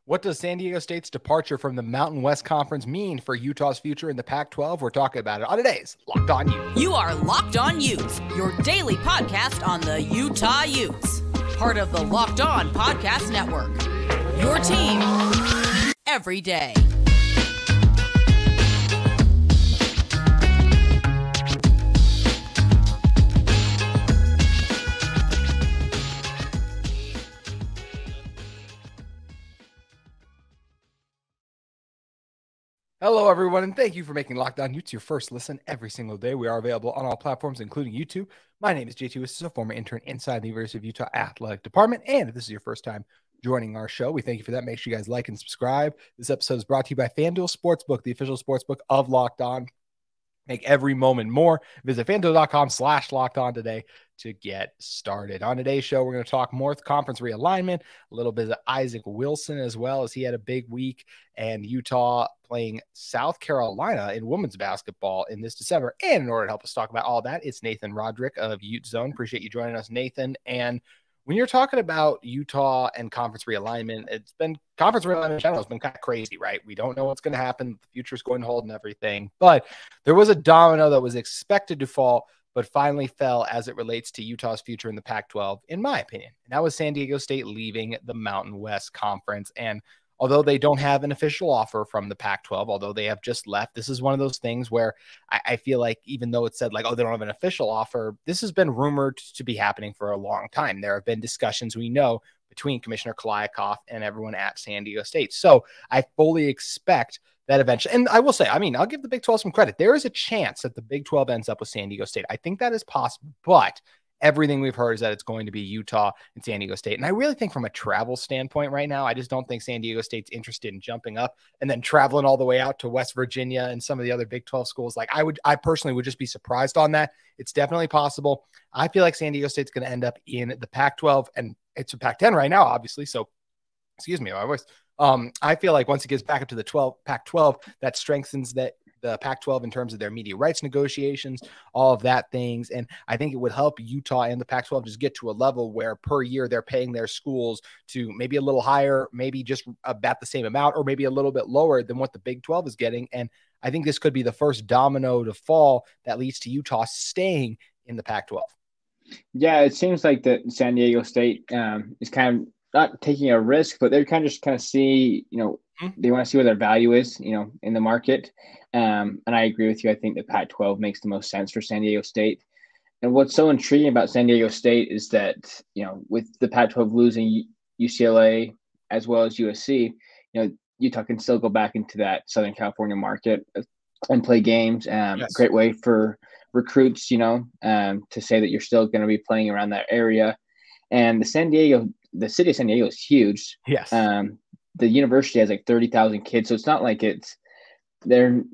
What does San Diego State's departure from the Mountain West Conference mean for Utah's future in the Pac-12? We're talking about it on today's Locked On Utes. You are Locked On Utes, your daily podcast on the Utah Utes. Part of the Locked On Podcast Network. Your team every day. Hello, everyone, and thank you for making Locked On Utes your first listen every single day. We are available on all platforms, including YouTube. My name is JT Wistrcill, a former intern inside the University of Utah Athletic Department, and if this is your first time joining our show, we thank you for that. Make sure you guys like and subscribe. This episode is brought to you by FanDuel Sportsbook, the official sportsbook of Locked On. Make every moment more. Visit FanDuel.com/LockedOn today to get started. On today's show, we're going to talk more conference realignment, a little bit of Isaac Wilson as well, as he had a big week, and Utah playing South Carolina in women's basketball in this December. And in order to help us talk about all that, it's Nathan Roderick of UteZone. Appreciate you joining us, Nathan. And when you're talking about Utah and conference realignment, conference realignment in general has been kind of crazy, right? We don't know what's going to happen. The future's going to hold and everything. But there was a domino that was expected to fall, but finally fell as it relates to Utah's future in the Pac-12, in my opinion. And that was San Diego State leaving the Mountain West Conference. And although they don't have an official offer from the Pac-12, although they have just left, this is one of those things where I feel like even though it said like, oh, they don't have an official offer, this has been rumored to be happening for a long time. There have been discussions, we know, between Commissioner Kliakoff and everyone at San Diego State. So I fully expect that eventually, and I will say, I'll give the Big 12 some credit. There is a chance that the Big 12 ends up with San Diego State. I think that is possible, but everything we've heard is that it's going to be Utah and San Diego State. And I really think from a travel standpoint right now, I just don't think San Diego State's interested in jumping up and then traveling all the way out to West Virginia and some of the other Big 12 schools. Like I personally would just be surprised on that. It's definitely possible. I feel like San Diego State's going to end up in the Pac-12, and it's a Pac-10 right now, obviously. So, excuse me, my voice. I feel like once it gets back up to the Pac-12, that strengthens the Pac-12 in terms of their media rights negotiations, all of that things. And I think it would help Utah and the Pac-12 just get to a level where per year they're paying their schools to maybe a little higher, maybe just about the same amount, or maybe a little bit lower than what the Big 12 is getting. And I think this could be the first domino to fall that leads to Utah staying in the Pac-12. Yeah, it seems like that San Diego State is kind of not taking a risk, but they're kind of see, they want to see what their value is, in the market. And I agree with you. I think the Pac-12 makes the most sense for San Diego State. And what's so intriguing about San Diego State is that, with the Pac-12 losing UCLA as well as USC, Utah can still go back into that Southern California market and play games. Yes. Great way for recruits, to say that you're still going to be playing around that area. And the city of San Diego is huge. Yes. The university has like 30,000 kids. So it's not like they're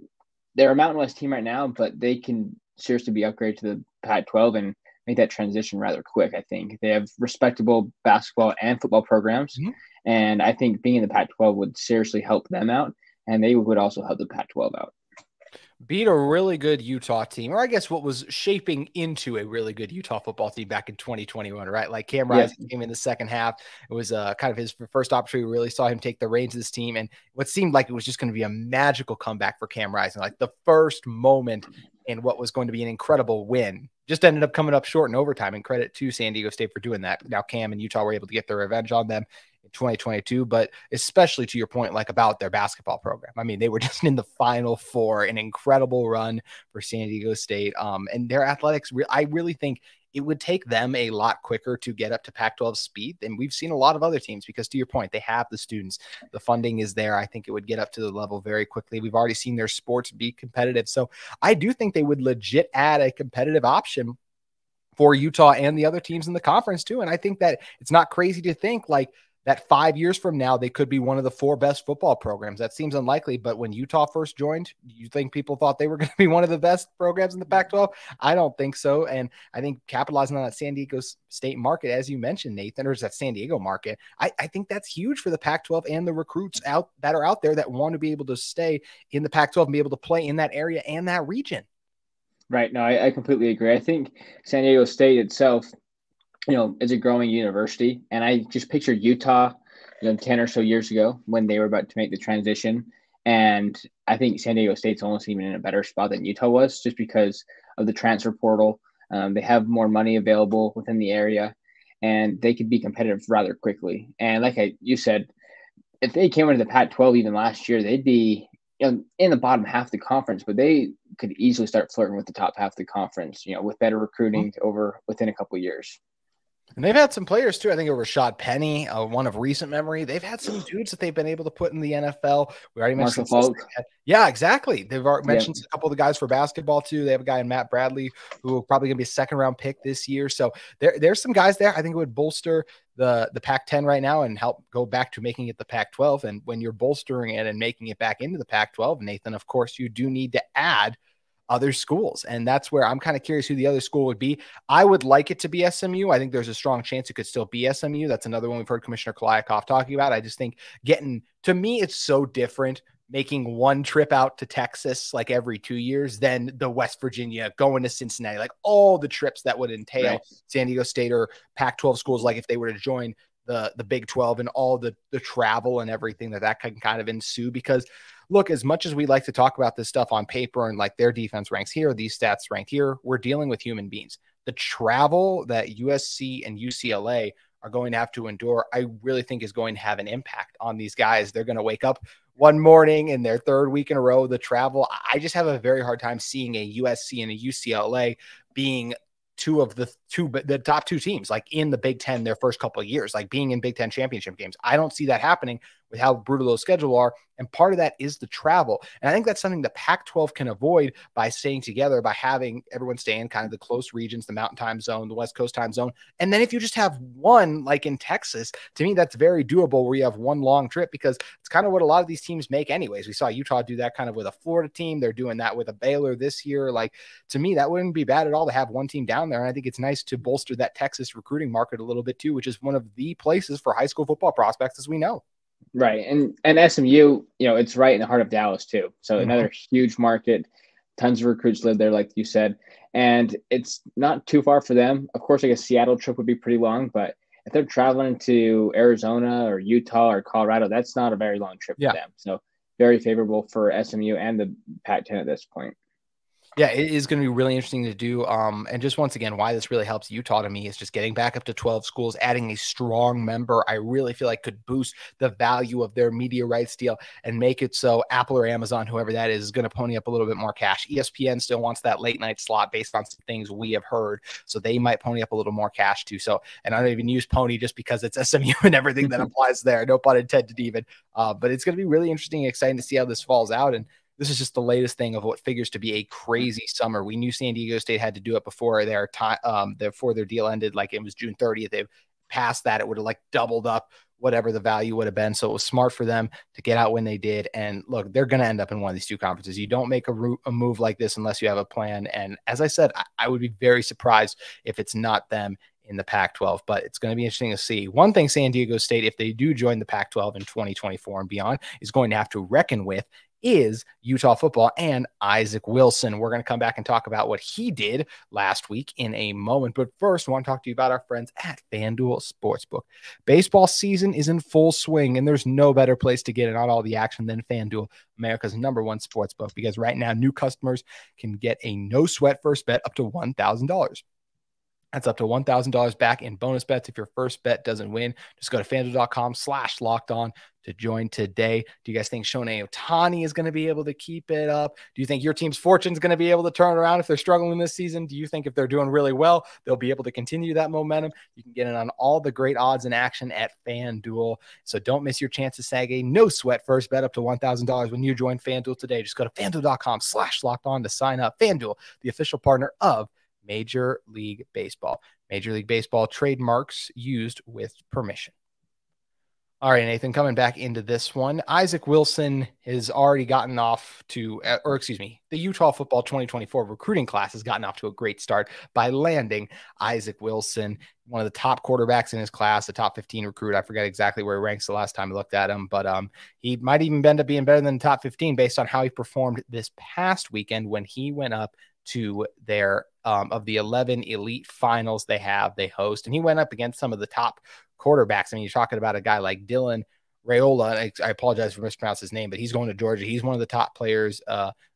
a Mountain West team right now, but they can seriously be upgraded to the Pac-12 and make that transition rather quick. I think they have respectable basketball and football programs. Mm-hmm. And I think being in the Pac-12 would seriously help them out. And they would also help the Pac-12 out. Beat a really good Utah team, or I guess what was shaping into a really good Utah football team back in 2021, right? Like Cam Rising came in the second half. It was kind of his first opportunity. We really saw him take the reins of this team, and what seemed like it was just going to be a magical comeback for Cam Rising. Like the first moment in what was going to be an incredible win just ended up coming up short in overtime, and credit to San Diego State for doing that. Now Cam and Utah were able to get their revenge on them in 2022, but especially to your point, like about their basketball program. I mean, they were just in the Final Four, an incredible run for San Diego State. And their athletics, I really think it would take them a lot quicker to get up to Pac-12 speed than we've seen a lot of other teams, because to your point, they have the students, the funding is there. I think it would get up to the level very quickly. We've already seen their sports be competitive. So I do think they would legit add a competitive option for Utah and the other teams in the conference too. And I think that it's not crazy to think like that 5 years from now, they could be one of the 4 best football programs. That seems unlikely, but when Utah first joined, you think people thought they were going to be one of the best programs in the Pac-12? I don't think so. And I think capitalizing on that San Diego State market, as you mentioned, Nathan, or is that San Diego market, I think that's huge for the Pac-12 and the recruits that are out there that want to be able to stay in the Pac-12 and be able to play in that area and that region. Right. No, I completely agree. I think San Diego State itself, is a growing university. And I just picture Utah 10 or so years ago when they were about to make the transition. And I think San Diego State's almost even in a better spot than Utah was, just because of the transfer portal. They have more money available within the area, and they could be competitive rather quickly. And like you said, if they came into the Pac-12 even last year, they'd be in the bottom half of the conference, but they could easily start flirting with the top half of the conference, with better recruiting within a couple of years. And they've had some players too. I think it was Rashad Penny, one of recent memory. They've had some dudes that they've been able to put in the NFL. We already mentioned Marshall Falk. Yeah, exactly. They've already mentioned a couple of the guys for basketball too. They have a guy in Matt Bradley who will probably going to be a second-round pick this year. So there's some guys there. I think it would bolster the Pac-10 right now and help go back to making it the Pac-12. And when you're bolstering it and making it back into the Pac-12, Nathan, of course, you do need to add other schools. And that's where I'm kind of curious who the other school would be. I would like it to be SMU. I think there's a strong chance it could still be SMU. That's another one we've heard Commissioner Kliakoff talking about. I just think to me, it's so different making one trip out to Texas like every 2 years than the West Virginia, going to Cincinnati, like all the trips that would entail San Diego State or Pac-12 schools, like if they were to join the Big 12 and all the travel and everything that can kind of ensue. Because look, as much as we like to talk about this stuff on paper and like their defense ranks here, these stats ranked here, we're dealing with human beings. The travel that USC and UCLA are going to have to endure, I really think is going to have an impact on these guys. They're going to wake up one morning in their third week in a row, the travel. I just have a very hard time seeing a USC and a UCLA being the top two teams, like in the Big Ten, their first couple of years, like being in Big Ten championship games. I don't see that happening with how brutal those schedules are. And part of that is the travel. And I think that's something the Pac-12 can avoid by staying together, by having everyone stay in kind of the close regions, the Mountain Time Zone, the West Coast Time Zone. And then if you just have one, like in Texas, to me, that's very doable where you have one long trip, because it's kind of what a lot of these teams make anyways. We saw Utah do that kind of with a Florida team. They're doing that with a Baylor this year. Like, to me, that wouldn't be bad at all to have one team down there. And I think it's nice to bolster that Texas recruiting market a little bit too, which is one of the places for high school football prospects, as we know. Right. And SMU, it's right in the heart of Dallas too. So another huge market, tons of recruits live there, like you said, and it's not too far for them. Of course, like a Seattle trip would be pretty long, but if they're traveling to Arizona or Utah or Colorado, that's not a very long trip for them. So very favorable for SMU and the Pac-10 at this point. Yeah, it is going to be really interesting to do. And just once again, why this really helps Utah to me is just getting back up to 12 schools, adding a strong member. I really feel like could boost the value of their media rights deal and make it so Apple or Amazon, whoever that is going to pony up a little bit more cash. ESPN still wants that late night slot based on some things we have heard. So they might pony up a little more cash too. So, and I don't even use pony just because it's SMU and everything that applies there. No pun intended even. But it's going to be really interesting and exciting to see how this falls out. And this is just the latest thing of what figures to be a crazy summer. We knew San Diego State had to do it before their time, before their deal ended. Like it was June 30th. They've passed that. It would have like doubled up whatever the value would have been. So it was smart for them to get out when they did. And look, they're going to end up in one of these two conferences. You don't make a move like this unless you have a plan. And as I said, I would be very surprised if it's not them in the Pac-12, but it's going to be interesting to see. One thing San Diego State, if they do join the Pac-12 in 2024 and beyond, is going to have to reckon with is Utah football and Isaac Wilson. We're going to come back and talk about what he did last week in a moment. But first, I want to talk to you about our friends at FanDuel Sportsbook. Baseball season is in full swing, and there's no better place to get in on all the action than FanDuel, America's #1 sportsbook, because right now new customers can get a no-sweat first bet up to $1,000. That's up to $1,000 back in bonus bets if your first bet doesn't win. Just go to FanDuel.com/lockedon to join today. Do you guys think Shohei Ohtani is going to be able to keep it up? Do you think your team's fortune is going to be able to turn around if they're struggling this season? Do you think if they're doing really well, they'll be able to continue that momentum? You can get in on all the great odds and action at FanDuel. So don't miss your chance to snag a no-sweat first bet up to $1,000 when you join FanDuel today. Just go to FanDuel.com/lockedon to sign up. FanDuel, the official partner of Major League Baseball. Major League Baseball trademarks used with permission. All right, Nathan, coming back into this one, Isaac Wilson has already gotten off to, the Utah football 2024 recruiting class has gotten off to a great start by landing Isaac Wilson, one of the top quarterbacks in his class, the top 15 recruit. I forget exactly where he ranks the last time I looked at him, but he might even end up being better than the top 15 based on how he performed this past weekend when he went up to their of the 11 elite finals they host. And he went up against some of the top quarterbacks. I mean, you're talking about a guy like Dylan Raiola. I apologize for mispronouncing his name, but he's going to Georgia. He's one of the top players.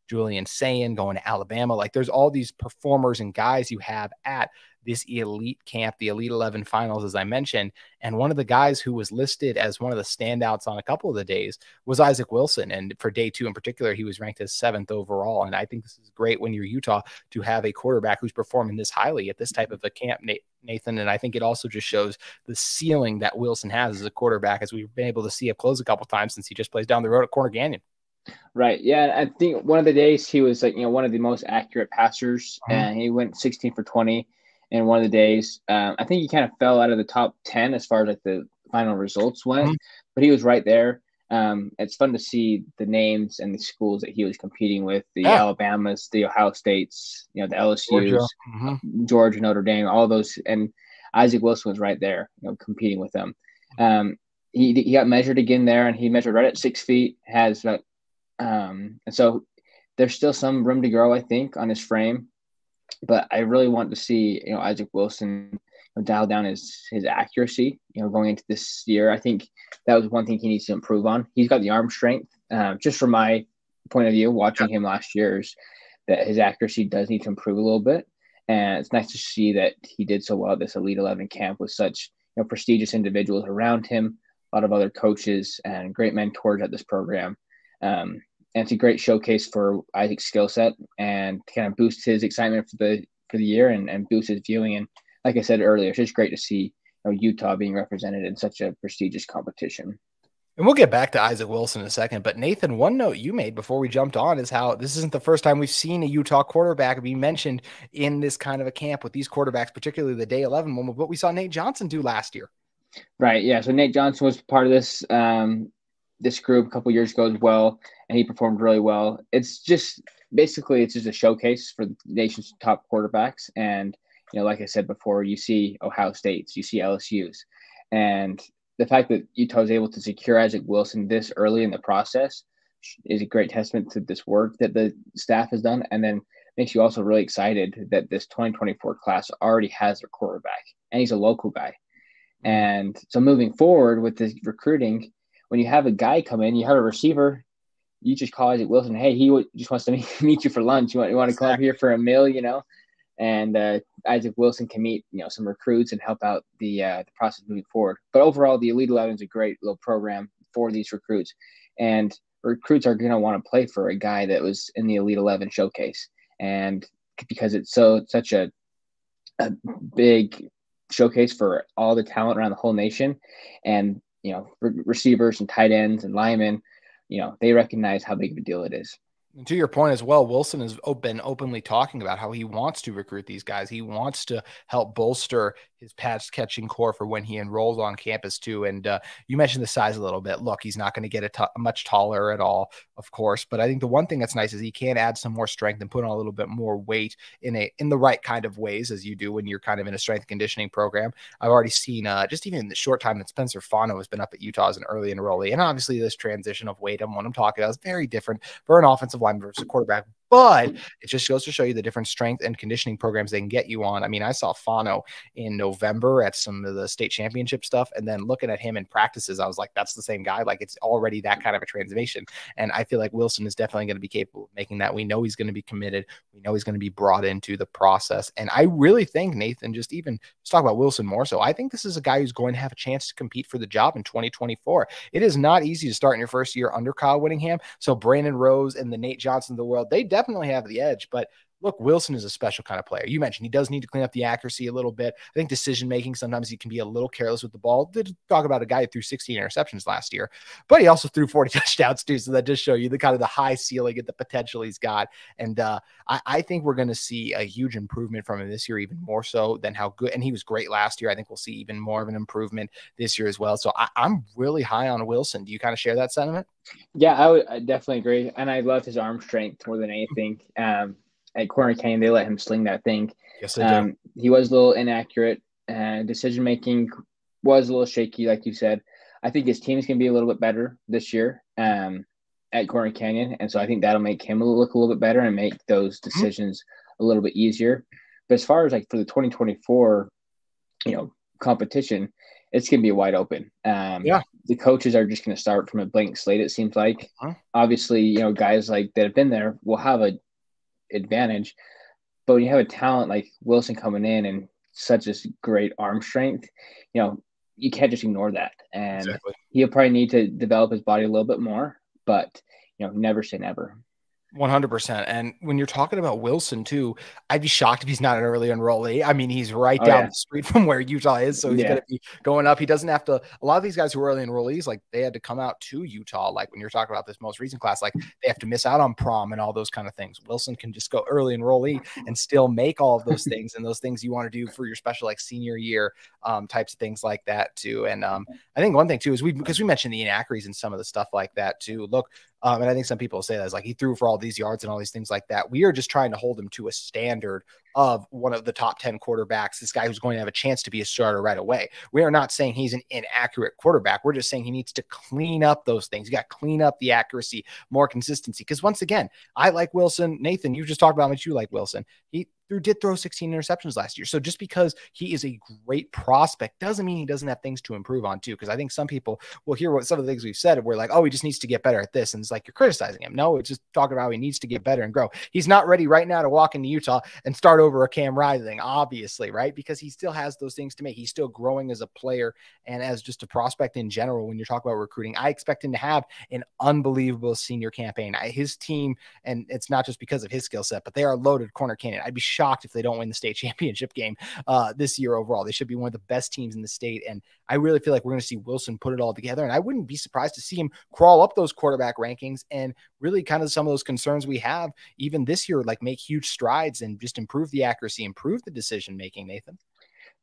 Julian Sayin going to Alabama. Like, there's all these performers and guys you have at this elite camp, the Elite 11 finals, as I mentioned. And one of the guys who was listed as one of the standouts on a couple of the days was Isaac Wilson. And for day 2 in particular, he was ranked as 7th overall. And I think this is great when you're Utah to have a quarterback who's performing this highly at this type of a camp, Nathan. And I think it also just shows the ceiling that Wilson has as a quarterback, as we've been able to see up close a couple of times since he just plays down the road at Corner Canyon. Right. Yeah. I think one of the days he was like, one of the most accurate passers, and he went 16 for 20 in one of the days. I think he kind of fell out of the top 10 as far as like the final results went, but he was right there. It's fun to see the names and the schools that he was competing with, the Alabamas, the Ohio States, the LSUs, Georgia, Notre Dame, all those. And Isaac Wilson was right there, competing with them. He got measured again there, and he measured right at 6 feet, has about, and so there's still some room to grow, I think, on his frame. But I really want to see, Isaac Wilson dial down his accuracy, going into this year. I think that was one thing he needs to improve on. He's got the arm strength. Just from my point of view, watching him last year, is that his accuracy does need to improve a little bit. And it's nice to see that he did so well at this Elite 11 camp with such prestigious individuals around him, a lot of other coaches and great mentors at this program. And it's a great showcase for Isaac's skill set, and to kind of boost his excitement for the year and boost his viewing. And like I said earlier, it's just great to see Utah being represented in such a prestigious competition. And we'll get back to Isaac Wilson in a second. But Nathan, one note you made before we jumped on is how this isn't the first time we've seen a Utah quarterback be mentioned in this kind of a camp with these quarterbacks, particularly the day 11 one, with what we saw Nate Johnson do last year. Right. Yeah. So Nate Johnson was part of this this group a couple years ago as well, and he performed really well. It's just a showcase for the nation's top quarterbacks. And, like I said before, you see Ohio States, you see LSU's, and the fact that Utah is able to secure Isaac Wilson this early in the process is a great testament to this work that the staff has done. And then makes you also really excited that this 2024 class already has their quarterback, and he's a local guy. And so moving forward with the recruiting, when you have a guy come in, you have a receiver, you just call Isaac Wilson, hey, he just wants to meet you for lunch. You want to come up here for a meal, and Isaac Wilson can meet, some recruits and help out the process moving forward. But overall, the Elite 11 is a great little program for these recruits, and recruits are going to want to play for a guy that was in the Elite 11 showcase. And because it's such a big showcase for all the talent around the whole nation, and receivers and tight ends and linemen, they recognize how big of a deal it is. And to your point as well, Wilson has been openly talking about how he wants to recruit these guys. He wants to help bolster his pass catching core for when he enrolls on campus too. And you mentioned the size a little bit. Look, he's not going to get much taller at all, of course. But I think the one thing that's nice is he can add some more strength and put on a little bit more weight in the right kind of ways, as you do when you're kind of in a strength conditioning program. I've already seen just even in the short time that Spencer Fano has been up at Utah as an early enrollee. And obviously this transition of weight and what I'm talking about is very different for an offensive lineman versus a quarterback. But it just goes to show you the different strength and conditioning programs they can get you on. I mean, I saw Fano in November at some of the state championship stuff, and then looking at him in practices, I was like, that's the same guy. Like, it's already that kind of a transformation. And I feel like Wilson is definitely going to be capable of making that. We know he's going to be committed. We know he's going to be brought into the process. And I really think, Nathan, let's talk about Wilson more so. I think this is a guy who's going to have a chance to compete for the job in 2024. It is not easy to start in your first year under Kyle Whittingham. So Brandon Rose and the Nate Johnson of the world, they definitely have the edge, but look, Wilson is a special kind of player. You mentioned he does need to clean up the accuracy a little bit. I think decision-making, sometimes he can be a little careless with the ball. Did talk about a guy who threw 16 interceptions last year, but he also threw 40 touchdowns too. So that does show you the kind of the high ceiling and the potential he's got. And I think we're going to see a huge improvement from him this year, even more so than how good. And he was great last year. I think we'll see even more of an improvement this year as well. So I'm really high on Wilson. Do you kind of share that sentiment? Yeah, I definitely agree. And I love his arm strength more than anything. At Corner Canyon, they let him sling that thing. Yes, they do. He was a little inaccurate, and decision-making was a little shaky, like you said. I think his team's going to be a little bit better this year at Corner Canyon, and so I think that'll make him look a little bit better and make those decisions a little bit easier. But as far as like for the 2024, competition, it's going to be wide open. The coaches are just going to start from a blank slate, it seems like. Obviously, guys like that have been there will have an advantage. But when you have a talent like Wilson coming in and such a great arm strength, you can't just ignore that. And he'll probably need to develop his body a little bit more, but, never say never. 100%. And when you're talking about Wilson too, I'd be shocked if he's not an early enrollee. I mean, he's right down the street from where Utah is. So he's going to be going up. He doesn't have to, a lot of these guys who are early enrollees, like they had to come out to Utah. Like when you're talking about this most recent class, like they have to miss out on prom and all those kind of things. Wilson can just go early enrollee and still make all of those things and those things you want to do for your special, like senior year types of things like that too. And I think one thing too is because we mentioned the inaccuracies and some of the stuff like that too. Look, and I think some people say that is like he threw for all these yards and all these things like that. We are just trying to hold him to a standard of one of the top 10 quarterbacks, this guy who's going to have a chance to be a starter right away. We are not saying he's an inaccurate quarterback. We're just saying he needs to clean up those things. You got to clean up the accuracy, more consistency. Because once again, I like Wilson. Nathan, you just talked about how much you like Wilson. He did throw 16 interceptions last year. So just because he is a great prospect doesn't mean he doesn't have things to improve on too. Because I think some people will hear what some of the things we've said. We're like, oh, he just needs to get better at this. And it's like, you're criticizing him. No, it's just talking about how he needs to get better and grow. He's not ready right now to walk into Utah and start over a Cam Riley thing, obviously, right? Because he still has those things to make. He's still growing as a player and as just a prospect in general. When you're talking about recruiting, I expect him to have an unbelievable senior campaign. His team, and it's not just because of his skill set, but they are loaded corner cannon. I'd be shocked if they don't win the state championship game this year overall. They should be one of the best teams in the state. And I really feel like we're going to see Wilson put it all together. And I wouldn't be surprised to see him crawl up those quarterback rankings and really kind of some of those concerns we have even this year, like make huge strides and just improve the accuracy, improve the decision-making, Nathan.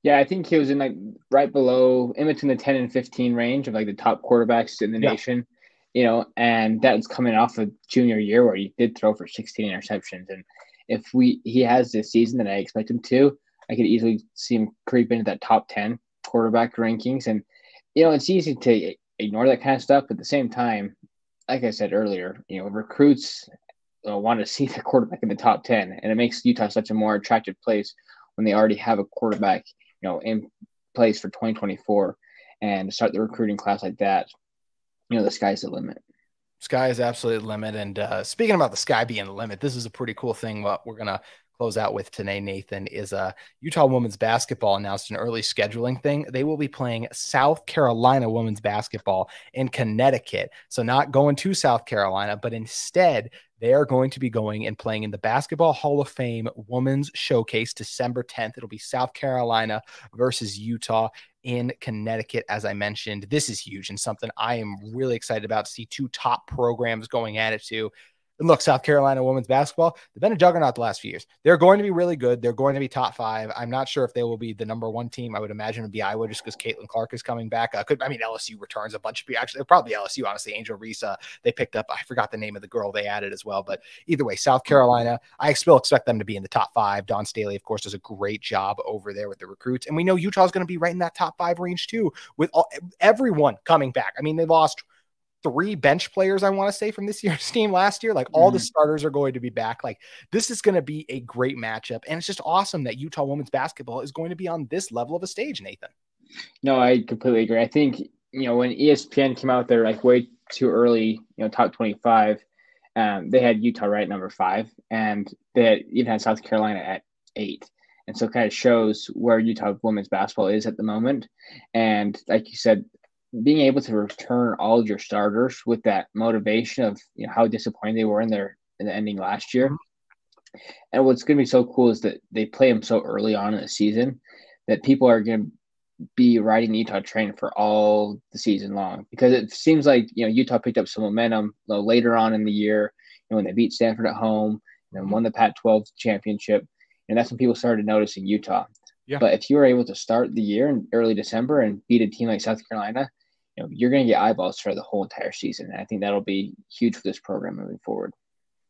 Yeah, I think he was in like right below, in between the 10 and 15 range of like the top quarterbacks in the nation, and that's coming off of junior year where he did throw for 16 interceptions. And if he has this season that I expect him to, I could easily see him creep into that top 10 quarterback rankings. And, it's easy to ignore that kind of stuff. But at the same time, like I said earlier, recruits want to see the quarterback in the top 10. And it makes Utah such a more attractive place when they already have a quarterback, in place for 2024. And to start the recruiting class like that, the sky's the limit. Sky is absolutely the limit. And speaking about the sky being the limit, this is a pretty cool thing. What we're going to close out with today, Nathan, is Utah women's basketball announced an early scheduling thing. They will be playing South Carolina women's basketball in Connecticut. So not going to South Carolina, but instead they are going to be going and playing in the Basketball Hall of Fame Women's Showcase December 10th. It'll be South Carolina versus Utah in Connecticut. As I mentioned, this is huge and something I am really excited about to see two top programs going at it too. And look, South Carolina women's basketball, they've been a juggernaut the last few years. They're going to be really good. They're going to be top 5. I'm not sure if they will be the number 1 team. I would imagine it'd be Iowa just because Caitlin Clark is coming back. LSU returns a bunch of people. Actually, probably LSU, honestly. Angel Reese, they picked up, I forgot the name of the girl they added as well. But either way, South Carolina, I still expect them to be in the top 5. Dawn Staley, of course, does a great job over there with the recruits. And we know Utah's going to be right in that top 5 range too, with everyone coming back. I mean, they lost 3 bench players, I want to say, from this year's team last year. Like all the starters are going to be back. Like this is going to be a great matchup. And it's just awesome that Utah women's basketball is going to be on this level of a stage, Nathan. No, I completely agree. I think, when ESPN came out there like way too early, top 25, they had Utah right at number 5, and they even had South Carolina at 8. And so it kind of shows where Utah women's basketball is at the moment. And like you said, being able to return all of your starters with that motivation of how disappointed they were in the ending last year. And what's going to be so cool is that they play them so early on in the season that people are going to be riding the Utah train for all the season long, because it seems like Utah picked up some momentum later on in the year when they beat Stanford at home and won the Pac-12 championship, and that's when people started noticing Utah. Yeah. But if you were able to start the year in early December and beat a team like South Carolina, you're going to get eyeballs for the whole entire season. And I think that'll be huge for this program moving forward.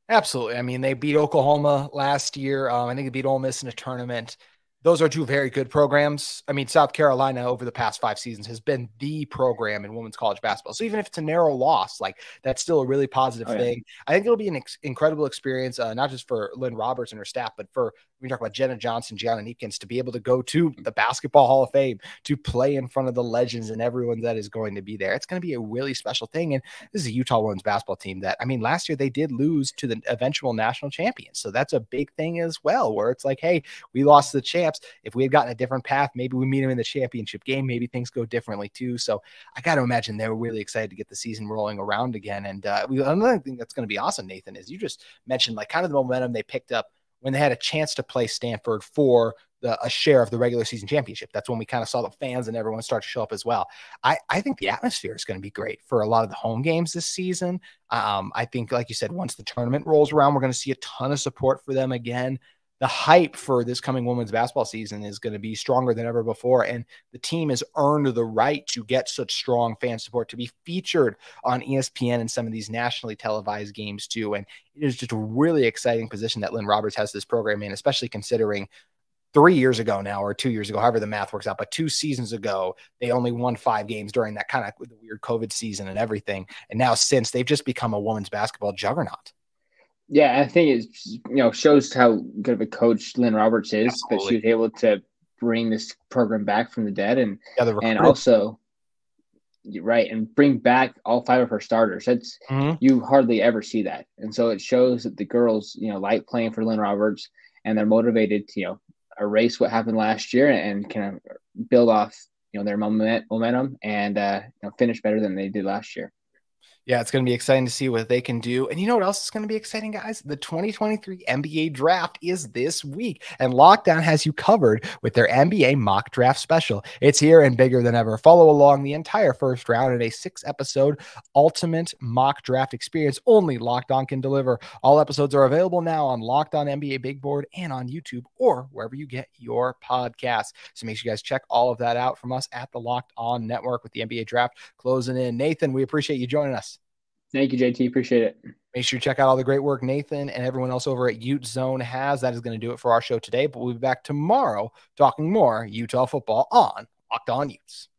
Absolutely. I mean, they beat Oklahoma last year. I think they beat Ole Miss in a tournament. Those are two very good programs. I mean, South Carolina over the past 5 seasons has been the program in women's college basketball. So even if it's a narrow loss, like that's still a really positive thing. I think it'll be an incredible experience, not just for Lynn Roberts and her staff, but for, we talk about Jenna Johnson, Gianna Neekins, to be able to go to the Basketball Hall of Fame, to play in front of the legends and everyone that is going to be there. It's going to be a really special thing. And this is a Utah women's basketball team that, I mean, last year they did lose to the eventual national champions. So that's a big thing as well, where it's like, hey, we lost to the champs. If we had gotten a different path, maybe we meet them in the championship game. Maybe things go differently too. So I got to imagine they're really excited to get the season rolling around again. And another thing that's going to be awesome, Nathan, is you just mentioned like kind of the momentum they picked up when they had a chance to play Stanford for a share of the regular season championship. That's when we kind of saw the fans and everyone start to show up as well. I think the atmosphere is going to be great for a lot of the home games this season. I think, like you said, once the tournament rolls around, we're going to see a ton of support for them again. The hype for this coming women's basketball season is going to be stronger than ever before. And the team has earned the right to get such strong fan support, to be featured on ESPN and some of these nationally televised games too. And it is just a really exciting position that Lynn Roberts has this program in, especially considering 3 years ago now, or 2 years ago, however the math works out, but 2 seasons ago, they only won 5 games during that kind of the weird COVID season and everything. And now since, they've just become a women's basketball juggernaut. Yeah, I think it shows how good of a coach Lynn Roberts is, that she was able to bring this program back from the dead, and also, right, and bring back all 5 of her starters. That's you hardly ever see that, and so it shows that the girls like playing for Lynn Roberts, and they're motivated to erase what happened last year and kind of build off their momentum and finish better than they did last year. Yeah, it's going to be exciting to see what they can do. And you know what else is going to be exciting, guys? The 2023 NBA draft is this week, and Locked On has you covered with their NBA mock draft special. It's here and bigger than ever. Follow along the entire first round in a 6-episode ultimate mock draft experience only Locked On can deliver. All episodes are available now on Locked On NBA Big Board and on YouTube or wherever you get your podcasts. So make sure you guys check all of that out from us at the Locked On Network with the NBA draft closing in. Nathan, we appreciate you joining us. Thank you, JT. Appreciate it. Make sure you check out all the great work Nathan and everyone else over at UteZone has. That is going to do it for our show today, but we'll be back tomorrow talking more Utah football on Locked On Utes.